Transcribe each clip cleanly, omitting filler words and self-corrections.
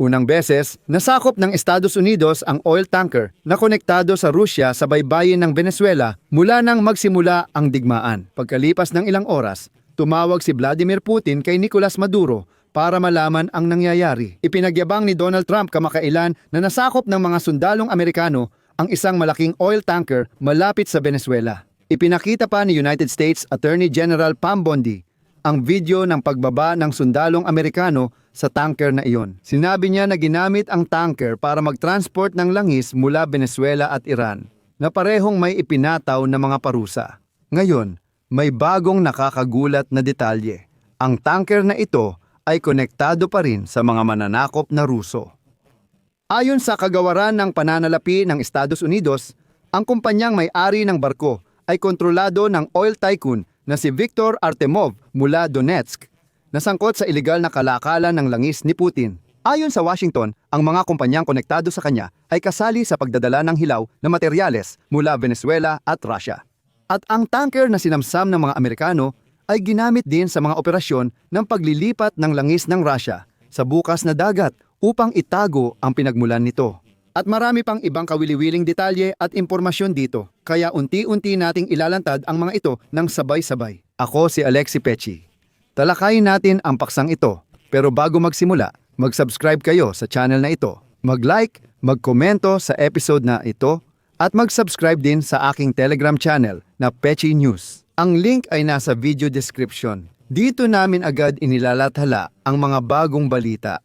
Unang beses, nasakop ng Estados Unidos ang oil tanker na konektado sa Rusya sa baybayin ng Venezuela mula nang magsimula ang digmaan. Pagkalipas ng ilang oras, tumawag si Vladimir Putin kay Nicolas Maduro para malaman ang nangyayari. Ipinagyabang ni Donald Trump kamakailan na nasakop ng mga sundalong Amerikano ang isang malaking oil tanker malapit sa Venezuela. Ipinakita pa ni United States Attorney General Pam Bondi ang video ng pagbaba ng sundalong Amerikano sa tanker na iyon. Sinabi niya na ginamit ang tanker para mag-transport ng langis mula Venezuela at Iran, na parehong may ipinataw na mga parusa. Ngayon, may bagong nakakagulat na detalye. Ang tanker na ito ay konektado pa rin sa mga mananakop na Ruso. Ayon sa kagawaran ng pananalapi ng Estados Unidos, ang kumpanyang may-ari ng barko ay kontrolado ng oil tycoon na si Viktor Artemov mula Donetsk, nasangkot sa ilegal na kalakalan ng langis ni Putin. Ayon sa Washington, ang mga kumpanyang konektado sa kanya ay kasali sa pagdadala ng hilaw na materyales mula Venezuela at Russia. At ang tanker na sinamsam ng mga Amerikano ay ginamit din sa mga operasyon ng paglilipat ng langis ng Russia sa bukas na dagat upang itago ang pinagmulan nito. At marami pang ibang kawili-wiling detalye at impormasyon dito, kaya unti-unti nating ilalantad ang mga ito ng sabay-sabay. Ako si Alexi Pechi. Talakayin natin ang paksang ito, pero bago magsimula, mag-subscribe kayo sa channel na ito. Mag-like, mag-komento sa episode na ito, at mag-subscribe din sa aking Telegram channel na Pechi News. Ang link ay nasa video description. Dito namin agad inilalathala ang mga bagong balita.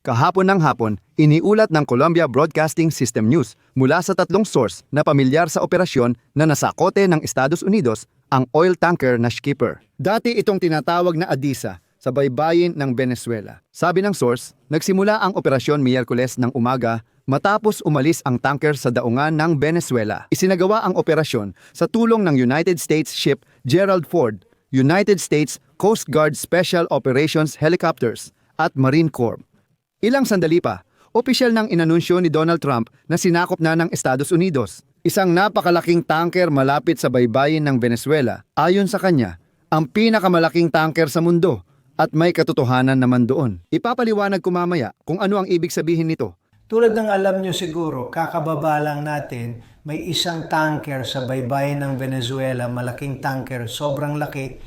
Kahapon ng hapon, iniulat ng Columbia Broadcasting System News mula sa tatlong source na pamilyar sa operasyon na nasakote ng Estados Unidos ang oil tanker na Skipper. Dati itong tinatawag na Adisa sa baybayin ng Venezuela. Sabi ng source, nagsimula ang operasyon Miyerkules ng umaga matapos umalis ang tanker sa daungan ng Venezuela. Isinagawa ang operasyon sa tulong ng United States ship Gerald Ford, United States Coast Guard Special Operations Helicopters at Marine Corps. Ilang sandali pa, opisyal nang inanunsyo ni Donald Trump na sinakop na ng Estados Unidos isang napakalaking tanker malapit sa baybayin ng Venezuela. Ayon sa kanya, ang pinakamalaking tanker sa mundo at may katotohanan naman doon. Ipapaliwanag ko mamaya kung ano ang ibig sabihin nito. Tulad ng alam nyo siguro, kakababa lang natin, may isang tanker sa baybayin ng Venezuela, malaking tanker, sobrang laki.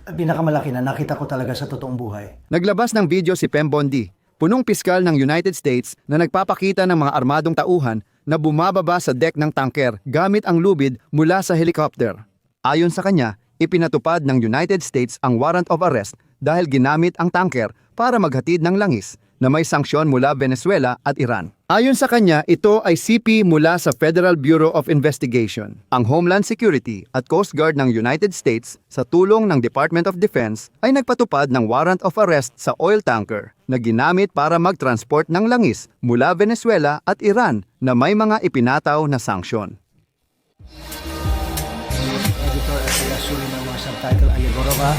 Pinakamalaki na nakita ko talaga sa totoong buhay. Naglabas ng video si Pam Bondi, punong piskal ng United States na nagpapakita ng mga armadong tauhan na bumababa sa deck ng tanker gamit ang lubid mula sa helicopter. Ayon sa kanya, ipinatupad ng United States ang warrant of arrest dahil ginamit ang tanker para maghatid ng langis na may sanksyon mula Venezuela at Iran. Ayon sa kanya, ito ay CP mula sa Federal Bureau of Investigation. Ang Homeland Security at Coast Guard ng United States sa tulong ng Department of Defense ay nagpatupad ng warrant of arrest sa oil tanker na ginamit para mag-transport ng langis mula Venezuela at Iran na may mga ipinataw na sanksyon. Editor at taga-suri ng mga subtitle Ayagorova.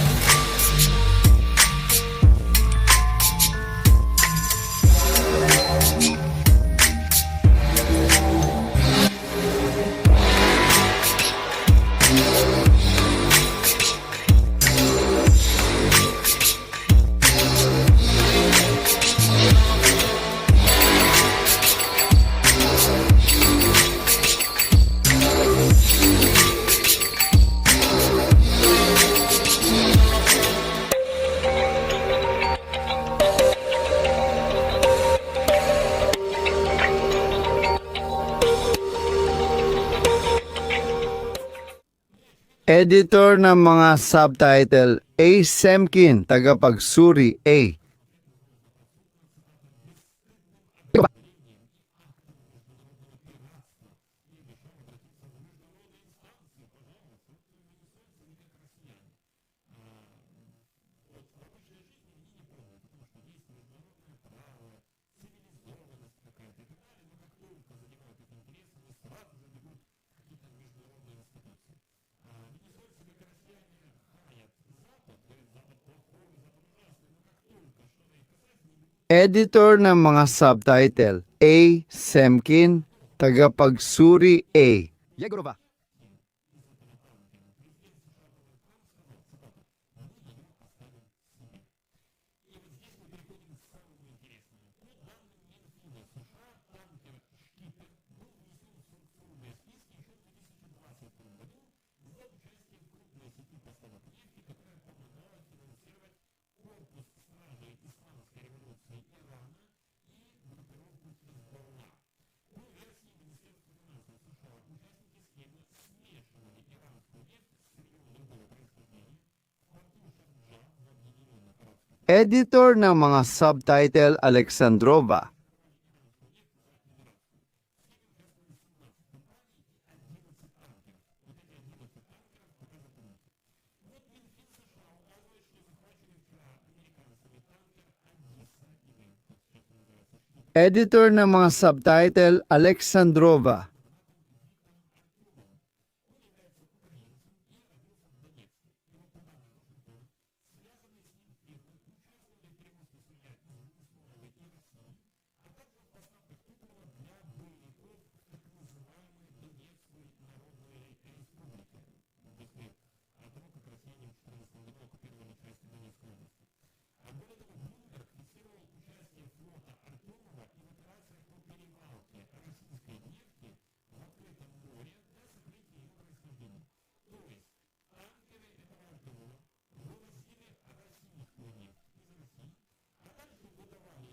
Editor ng mga subtitle, A. Semkin, tagapagsuri, A. Editor ng mga subtitle, A. Semkin, tagapagsuri, A. Yegorova. Editor ng mga subtitle Alexandrova. Editor ng mga subtitle Alexandrova.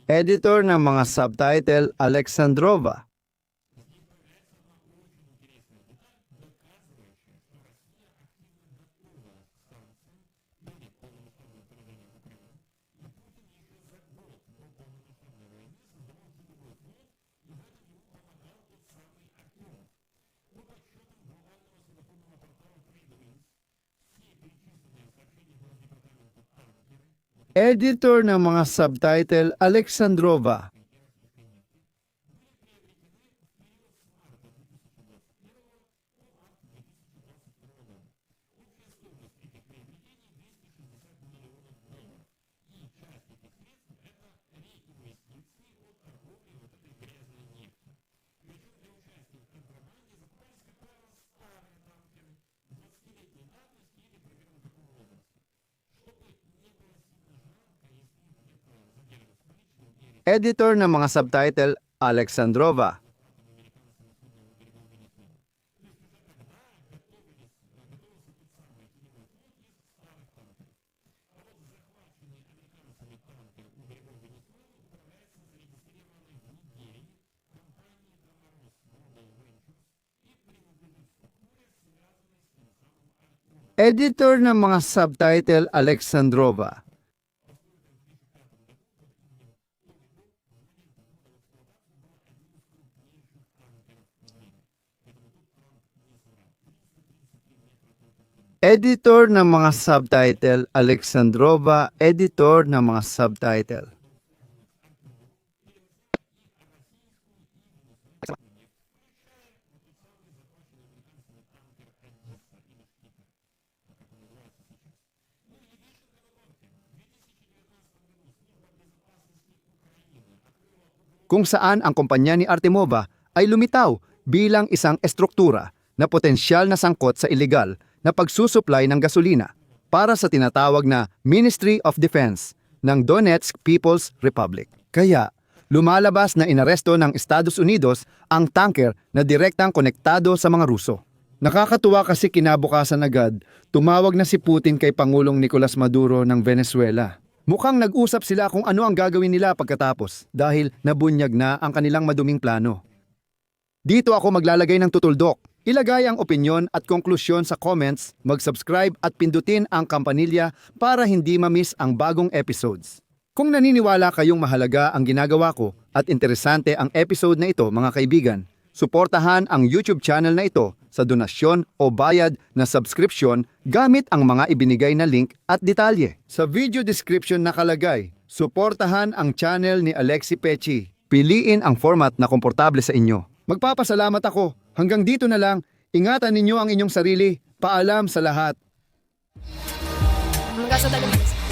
Editor ng mga subtitle Alexandrova. Editor ng mga subtitle Alexandrova. Editor ng mga subtitle Alexandrova. Editor ng mga subtitle Alexandrova. Editor ng mga subtitle Alexandrova, editor ng mga subtitle. Kung saan ang kumpanya ni Artemova ay lumitaw bilang isang estruktura na potensyal na sangkot sa ilegal na pagsusuplay ng gasolina para sa tinatawag na Ministry of Defense ng Donetsk People's Republic. Kaya, lumalabas na inaresto ng Estados Unidos ang tanker na direktang konektado sa mga Ruso. Nakakatuwa kasi kinabukasan agad, tumawag na si Putin kay Pangulong Nicolas Maduro ng Venezuela. Mukhang nag-usap sila kung ano ang gagawin nila pagkatapos dahil nabunyag na ang kanilang maduming plano. Dito ako maglalagay ng tutuldok. Ilagay ang opinyon at konklusyon sa comments, mag-subscribe at pindutin ang kampanilya para hindi ma-miss ang bagong episodes. Kung naniniwala kayong mahalaga ang ginagawa ko at interesante ang episode na ito mga kaibigan, suportahan ang YouTube channel na ito sa donasyon o bayad na subscription gamit ang mga ibinigay na link at detalye. Sa video description nakalagay, suportahan ang channel ni Alexi Pechi. Piliin ang format na komportable sa inyo. Magpapasalamat ako. Hanggang dito na lang. Ingatan ninyo ang inyong sarili. Paalam sa lahat. Hanggang sa talaga.